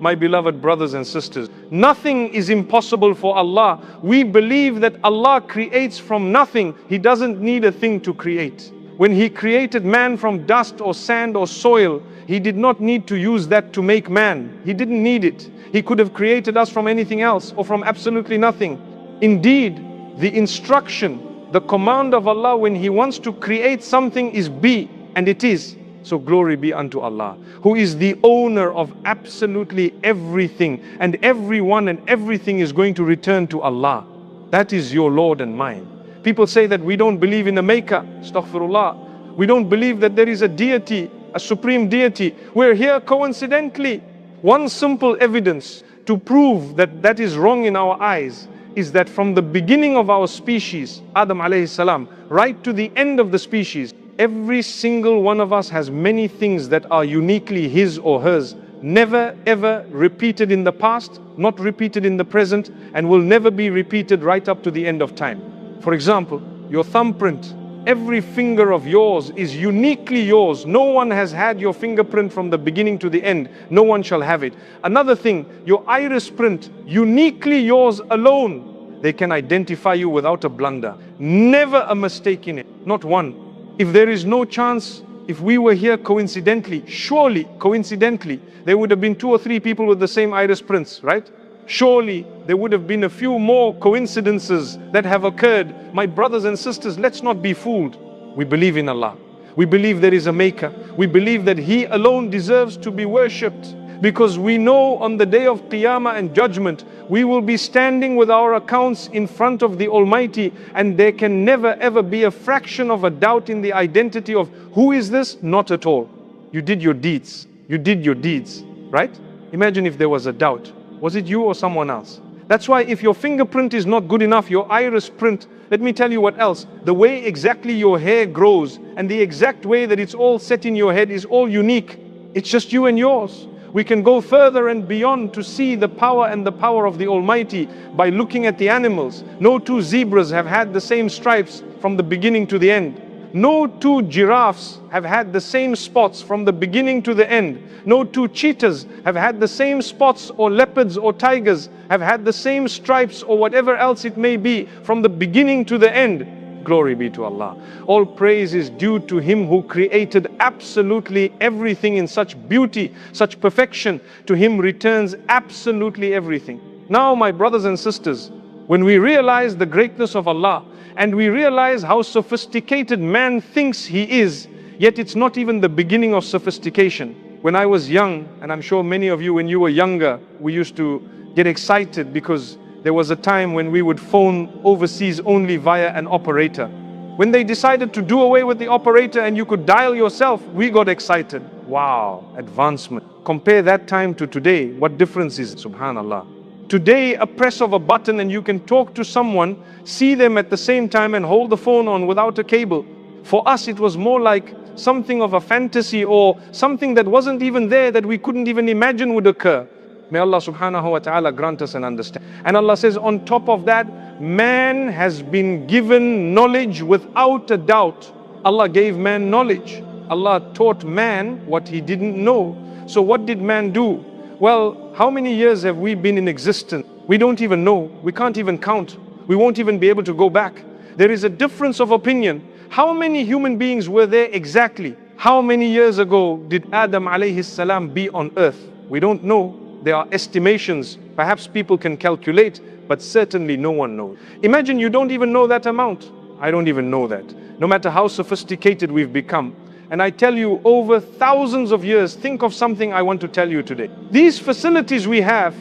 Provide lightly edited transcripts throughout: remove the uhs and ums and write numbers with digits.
my beloved brothers and sisters, nothing is impossible for Allah. We believe that Allah creates from nothing. He doesn't need a thing to create. When He created man from dust or sand or soil, He did not need to use that to make man. He didn't need it. He could have created us from anything else or from absolutely nothing. Indeed, the instruction, the command of Allah when He wants to create something is be, and it is. So glory be unto Allah, who is the owner of absolutely everything, and everyone and everything is going to return to Allah. That is your Lord and mine. People say that we don't believe in a maker. Astaghfirullah. We don't believe that there is a deity, a supreme deity. We're here coincidentally. One simple evidence to prove that that is wrong in our eyes is that from the beginning of our species, Adam alayhi salam, right to the end of the species, every single one of us has many things that are uniquely his or hers, never ever repeated in the past, not repeated in the present, and will never be repeated right up to the end of time. For example, your thumbprint, every finger of yours is uniquely yours. No one has had your fingerprint from the beginning to the end. No one shall have it. Another thing, your iris print, uniquely yours alone. They can identify you without a blunder. Never a mistake in it, not one. If there is no chance, if we were here coincidentally, surely coincidentally, there would have been 2 or 3 people with the same iris prints, right? Surely there would have been a few more coincidences that have occurred. My brothers and sisters, let's not be fooled. We believe in Allah. We believe there is a maker. We believe that He alone deserves to be worshipped. Because we know on the day of Qiyamah and judgment, we will be standing with our accounts in front of the Almighty, and there can never ever be a fraction of a doubt in the identity of who is this? Not at all. You did your deeds. You did your deeds, right? Imagine if there was a doubt. Was it you or someone else? That's why if your fingerprint is not good enough, your iris print, let me tell you what else. The way exactly your hair grows and the exact way that it's all set in your head is all unique. It's just you and yours. We can go further and beyond to see the power and the power of the Almighty by looking at the animals. No 2 zebras have had the same stripes from the beginning to the end. No 2 giraffes have had the same spots from the beginning to the end. No 2 cheetahs have had the same spots, or leopards or tigers have had the same stripes or whatever else it may be from the beginning to the end. Glory be to Allah. All praise is due to Him who created absolutely everything in such beauty, such perfection. To Him returns absolutely everything. Now, my brothers and sisters, when we realize the greatness of Allah, and we realize how sophisticated man thinks he is, yet it's not even the beginning of sophistication. When I was young, and I'm sure many of you when you were younger, we used to get excited because there was a time when we would phone overseas only via an operator. When they decided to do away with the operator and you could dial yourself, we got excited. Wow, advancement. Compare that time to today, what difference is, subhanallah. Today, a press of a button and you can talk to someone, see them at the same time and hold the phone on without a cable. For us, it was more like something of a fantasy or something that wasn't even there, that we couldn't even imagine would occur. May Allah subhanahu wa ta'ala grant us an understanding. And Allah says on top of that, man has been given knowledge without a doubt. Allah gave man knowledge. Allah taught man what he didn't know. So what did man do? Well, how many years have we been in existence? We don't even know. We can't even count. We won't even be able to go back. There is a difference of opinion. How many human beings were there exactly? How many years ago did Adam alayhi salam be on earth? We don't know. There are estimations. Perhaps people can calculate, but certainly no one knows. Imagine you don't even know that amount. I don't even know that. No matter how sophisticated we've become. And I tell you, over thousands of years, think of something I want to tell you today. These facilities we have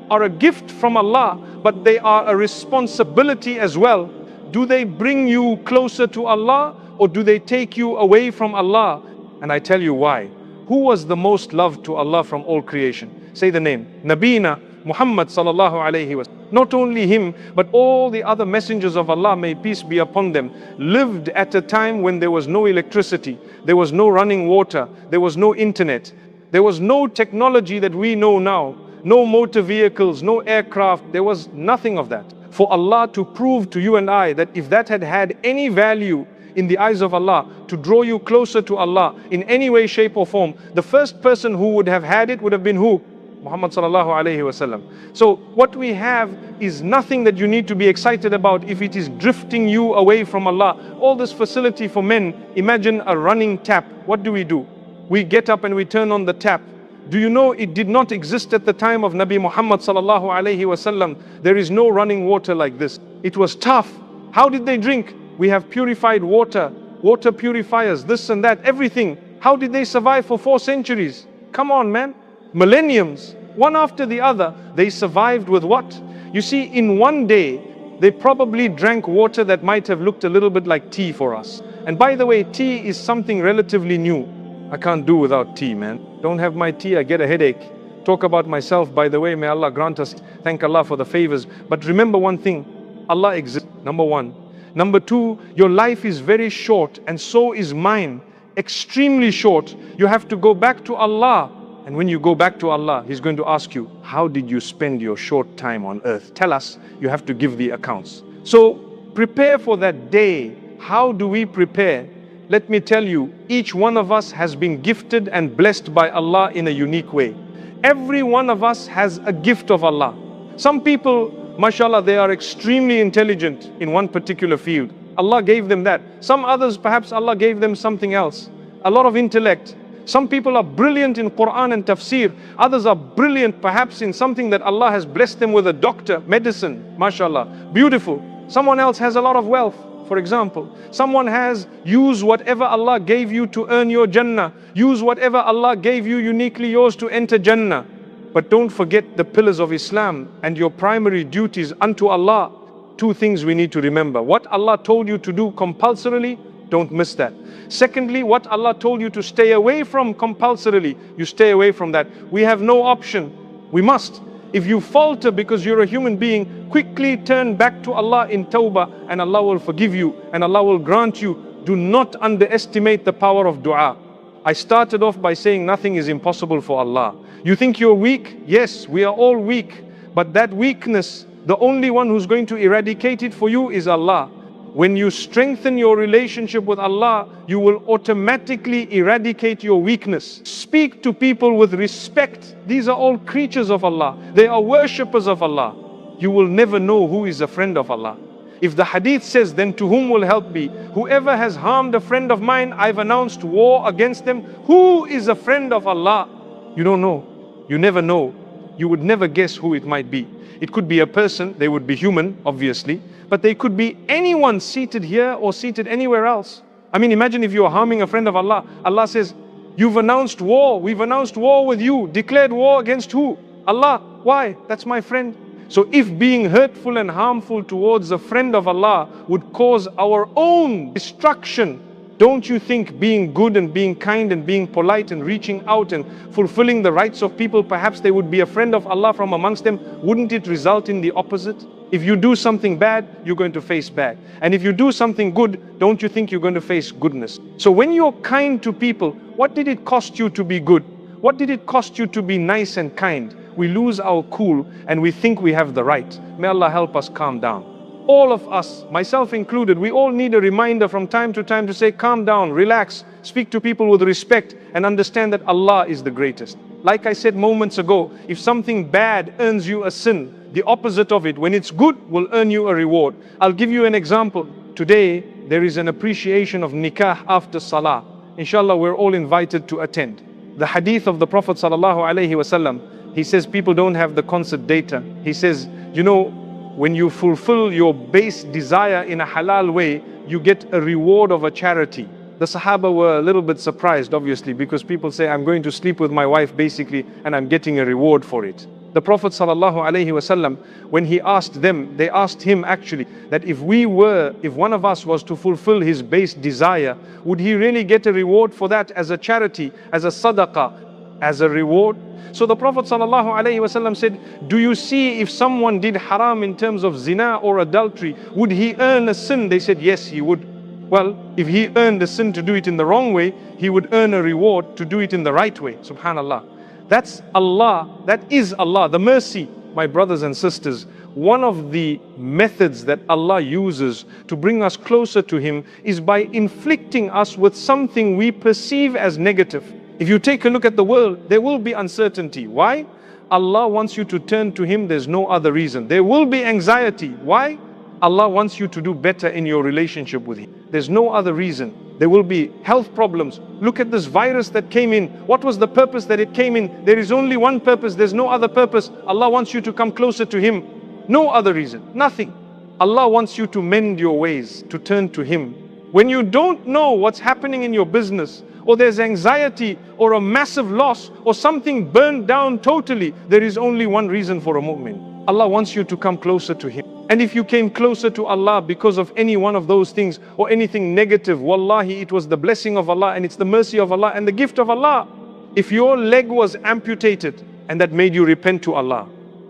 are a gift from Allah, but they are a responsibility as well. Do they bring you closer to Allah, or do they take you away from Allah? And I tell you why. Who was the most loved to Allah from all creation? Say the name. Nabina Muhammad sallallahu alayhi wa sallam. Not only him, but all the other messengers of Allah, may peace be upon them, lived at a time when there was no electricity, there was no running water, there was no internet, there was no technology that we know now, no motor vehicles, no aircraft, there was nothing of that. For Allah to prove to you and I that if that had had any value in the eyes of Allah, to draw you closer to Allah in any way, shape or form, the first person who would have had it would have been who? Muhammad sallallahu alayhi wasallam. So what we have is nothing that you need to be excited about if it is drifting you away from Allah. All this facility for men, imagine a running tap. What do? We get up and we turn on the tap. Do you know it did not exist at the time of Nabi Muhammad sallallahu alayhi wasallam? There is no running water like this. It was tough. How did they drink? We have purified water, water purifiers, this and that, everything. How did they survive for 4 centuries? Come on, man. Millenniums, one after the other, they survived with what? You see, in one day, they probably drank water that might have looked a little bit like tea for us. And by the way, tea is something relatively new. I can't do without tea, man. Don't have my tea, I get a headache. Talk about myself, by the way, may Allah grant us, thank Allah for the favors. But remember one thing, Allah exists, number one. Number two, your life is very short, and so is mine, extremely short. You have to go back to Allah. And when you go back to Allah, He's going to ask you, how did you spend your short time on earth? Tell us, you have to give the accounts. So prepare for that day. How do we prepare? Let me tell you, each one of us has been gifted and blessed by Allah in a unique way. Every one of us has a gift of Allah. Some people, mashallah, they are extremely intelligent in one particular field. Allah gave them that. Some others, perhaps Allah gave them something else. A lot of intellect. Some people are brilliant in Quran and tafsir. Others are brilliant perhaps in something that Allah has blessed them with, a doctor, medicine, mashallah, beautiful. Someone else has a lot of wealth, for example. Someone has, use whatever Allah gave you to earn your Jannah. Use whatever Allah gave you uniquely yours to enter Jannah. But don't forget the pillars of Islam and your primary duties unto Allah. 2 things we need to remember. What Allah told you to do compulsorily, don't miss that. Secondly, what Allah told you to stay away from compulsorily, you stay away from that. We have no option. We must. If you falter because you're a human being, quickly turn back to Allah in tawbah and Allah will forgive you and Allah will grant you. Do not underestimate the power of dua. I started off by saying nothing is impossible for Allah. You think you're weak? Yes, we are all weak. But that weakness, the only one who's going to eradicate it for you is Allah. When you strengthen your relationship with Allah, you will automatically eradicate your weakness. Speak to people with respect. These are all creatures of Allah. They are worshippers of Allah. You will never know who is a friend of Allah. If the hadith says, then to whom will help be? Whoever has harmed a friend of mine, I've announced war against them. Who is a friend of Allah? You don't know. You never know. You would never guess who it might be. It could be a person, they would be human, obviously, but they could be anyone seated here or seated anywhere else. I mean, imagine if you are harming a friend of Allah. Allah says, you've announced war, we've announced war with you. Declared war against who? Allah. Why? That's my friend. So if being hurtful and harmful towards a friend of Allah would cause our own destruction, don't you think being good and being kind and being polite and reaching out and fulfilling the rights of people, perhaps they would be a friend of Allah from amongst them? Wouldn't it result in the opposite? If you do something bad, you're going to face bad. And if you do something good, don't you think you're going to face goodness? So when you're kind to people, what did it cost you to be good? What did it cost you to be nice and kind? We lose our cool and we think we have the right. May Allah help us calm down. All of us, myself included, we all need a reminder from time to time to say, calm down, relax, speak to people with respect and understand that Allah is the greatest. Like I said moments ago, if something bad earns you a sin, the opposite of it, when it's good, will earn you a reward. I'll give you an example. Today, there is an appreciation of nikah after salah. Inshallah, we're all invited to attend. The hadith of the Prophet ﷺ, he says people don't have the concert data. He says, you know, when you fulfill your base desire in a halal way, you get a reward of a charity. The Sahaba were a little bit surprised, obviously, because people say, I'm going to sleep with my wife basically, and I'm getting a reward for it. The Prophet ﷺ, when he asked them, they asked him actually, that if one of us was to fulfill his base desire, would he really get a reward for that as a charity, as a sadaqah, as a reward? So the Prophet ﷺ said, do you see if someone did haram in terms of zina or adultery, would he earn a sin? They said, yes, he would. Well, if he earned a sin to do it in the wrong way, he would earn a reward to do it in the right way. Subhanallah. That's Allah. That is Allah. The mercy, my brothers and sisters. One of the methods that Allah uses to bring us closer to Him is by inflicting us with something we perceive as negative. If you take a look at the world, there will be uncertainty. Why? Allah wants you to turn to Him. There's no other reason. There will be anxiety. Why? Allah wants you to do better in your relationship with Him. There's no other reason. There will be health problems. Look at this virus that came in. What was the purpose that it came in? There is only one purpose. There's no other purpose. Allah wants you to come closer to Him. No other reason. Nothing. Allah wants you to mend your ways, to turn to Him. When you don't know what's happening in your business, or there's anxiety, or a massive loss, or something burned down totally, there is only one reason for a mu'min. Allah wants you to come closer to Him. And if you came closer to Allah because of any one of those things, or anything negative, wallahi, it was the blessing of Allah, and it's the mercy of Allah, and the gift of Allah. If your leg was amputated, and that made you repent to Allah,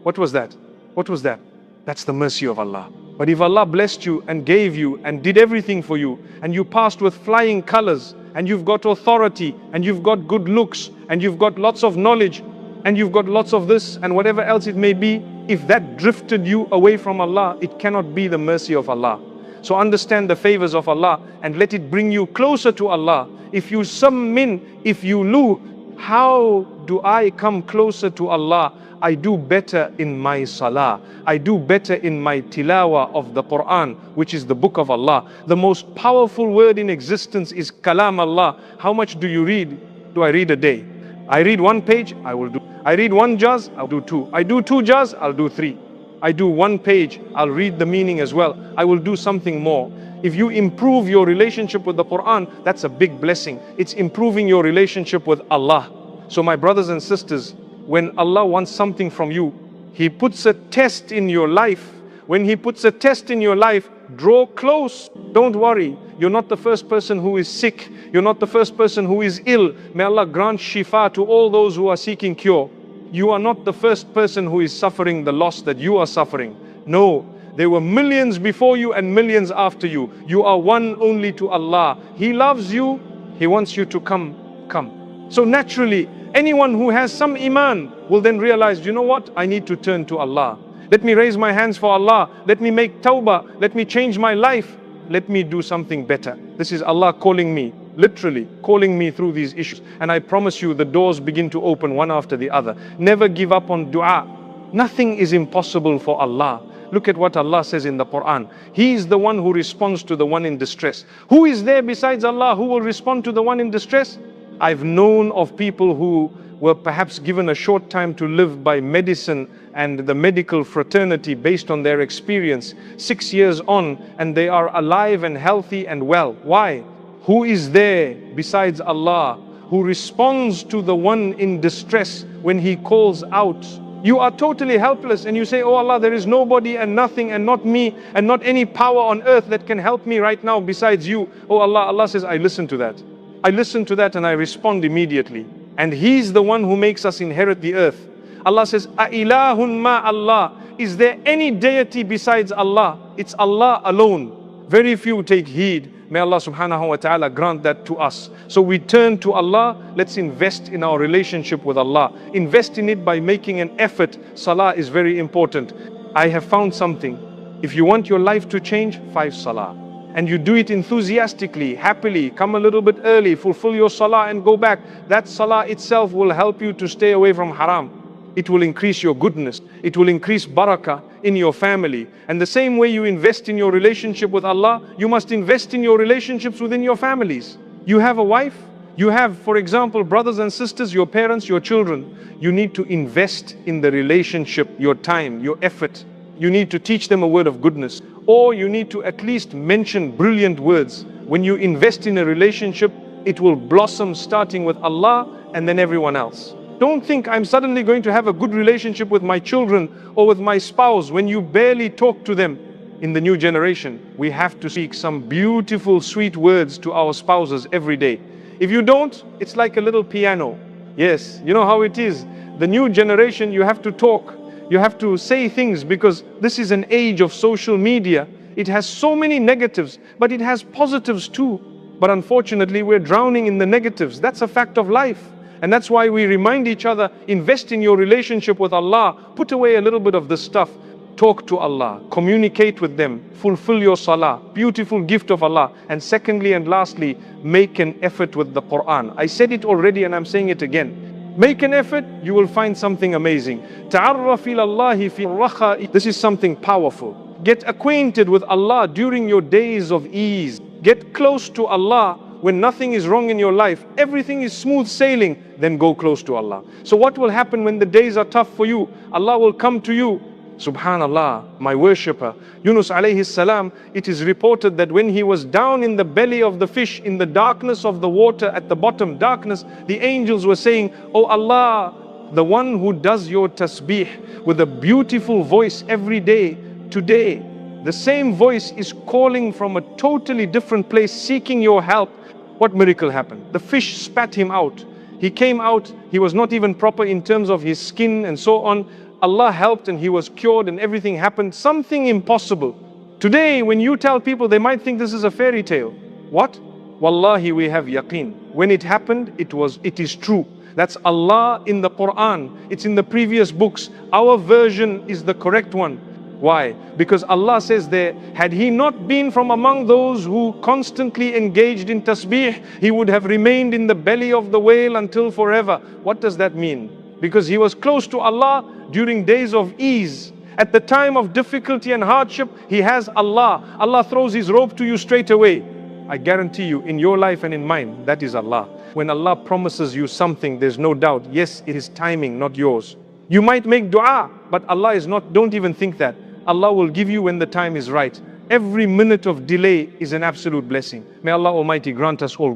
what was that? What was that? That's the mercy of Allah. But if Allah blessed you and gave you and did everything for you, and you passed with flying colors, and you've got authority, and you've got good looks, and you've got lots of knowledge, and you've got lots of this and whatever else it may be, if that drifted you away from Allah, it cannot be the mercy of Allah. So understand the favors of Allah and let it bring you closer to Allah. If you submin, if you lu, how do I come closer to Allah? I do better in my salah. I do better in my tilawa of the Quran, which is the book of Allah. The most powerful word in existence is kalam Allah. How much do you read? Do I read a day? I read one page, I will do. I read one juz, I'll do two. I do two juz, I'll do three. I do one page, I'll read the meaning as well. I will do something more. If you improve your relationship with the Quran, that's a big blessing. It's improving your relationship with Allah. So my brothers and sisters, when Allah wants something from you, He puts a test in your life. When He puts a test in your life, draw close. Don't worry. You're not the first person who is sick. You're not the first person who is ill. May Allah grant shifa to all those who are seeking cure. You are not the first person who is suffering the loss that you are suffering. No, there were millions before you and millions after you. You are one only to Allah. He loves you. He wants you to come. So naturally, anyone who has some iman will then realize, you know what? I need to turn to Allah. Let me raise my hands for Allah. Let me make tawbah. Let me change my life. Let me do something better. This is Allah calling me, literally calling me through these issues. And I promise you, the doors begin to open one after the other. Never give up on dua. Nothing is impossible for Allah. Look at what Allah says in the Quran. He is the one who responds to the one in distress. Who is there besides Allah who will respond to the one in distress? I've known of people who were perhaps given a short time to live by medicine and the medical fraternity based on their experience. 6 years on, and they are alive and healthy and well. Why? Who is there besides Allah who responds to the one in distress when he calls out? You are totally helpless and you say, oh Allah, there is nobody and nothing and not me and not any power on earth that can help me right now besides you. Oh Allah, Allah says, I listen to that. I listen to that and I respond immediately. And He's the one who makes us inherit the earth. Allah says, A'ilahun ma Allah. Is there any deity besides Allah? It's Allah alone. Very few take heed. May Allah subhanahu wa ta'ala grant that to us. So we turn to Allah. Let's invest in our relationship with Allah. Invest in it by making an effort. Salah is very important. I have found something. If you want your life to change, 5 salah. And you do it enthusiastically, happily, come a little bit early, fulfill your salah and go back. That salah itself will help you to stay away from haram. It will increase your goodness. It will increase barakah in your family. And the same way you invest in your relationship with Allah, you must invest in your relationships within your families. You have a wife, you have, for example, brothers and sisters, your parents, your children. You need to invest in the relationship, your time, your effort. You need to teach them a word of goodness. Or you need to at least mention brilliant words. When you invest in a relationship, it will blossom starting with Allah and then everyone else. Don't think I'm suddenly going to have a good relationship with my children or with my spouse when you barely talk to them. In the new generation, we have to speak some beautiful, sweet words to our spouses every day. If you don't, it's like a little piano. Yes, you know how it is. The new generation, you have to talk. You have to say things because this is an age of social media. It has so many negatives, but it has positives too. But unfortunately, we're drowning in the negatives. That's a fact of life. And that's why we remind each other, invest in your relationship with Allah. Put away a little bit of this stuff. Talk to Allah. Communicate with them. Fulfill your salah. Beautiful gift of Allah. And secondly and lastly, make an effort with the Quran. I said it already and I'm saying it again. Make an effort, you will find something amazing. Ta'arraf ila Allahi fi rakha. This is something powerful. Get acquainted with Allah during your days of ease. Get close to Allah when nothing is wrong in your life. Everything is smooth sailing, then go close to Allah. So what will happen when the days are tough for you? Allah will come to you. Subhanallah, my worshipper, Yunus alayhi salam, it is reported that when he was down in the belly of the fish, in the darkness of the water at the bottom, darkness, the angels were saying, "Oh Allah, the one who does your tasbih with a beautiful voice every day, today, the same voice is calling from a totally different place, seeking your help." What miracle happened? The fish spat him out. He came out, he was not even proper in terms of his skin and so on. Allah helped and he was cured and everything happened. Something impossible. Today, when you tell people, they might think this is a fairy tale. What? Wallahi, we have yaqeen. When it happened, it is true. That's Allah in the Quran. It's in the previous books. Our version is the correct one. Why? Because Allah says there, had he not been from among those who constantly engaged in tasbih, he would have remained in the belly of the whale until forever. What does that mean? Because he was close to Allah during days of ease. At the time of difficulty and hardship, he has Allah. Allah throws his robe to you straight away. I guarantee you, in your life and in mine, that is Allah. When Allah promises you something, there's no doubt. Yes, it is timing, not yours. You might make dua, but Allah is not, don't even think that. Allah will give you when the time is right. Every minute of delay is an absolute blessing. May Allah Almighty grant us all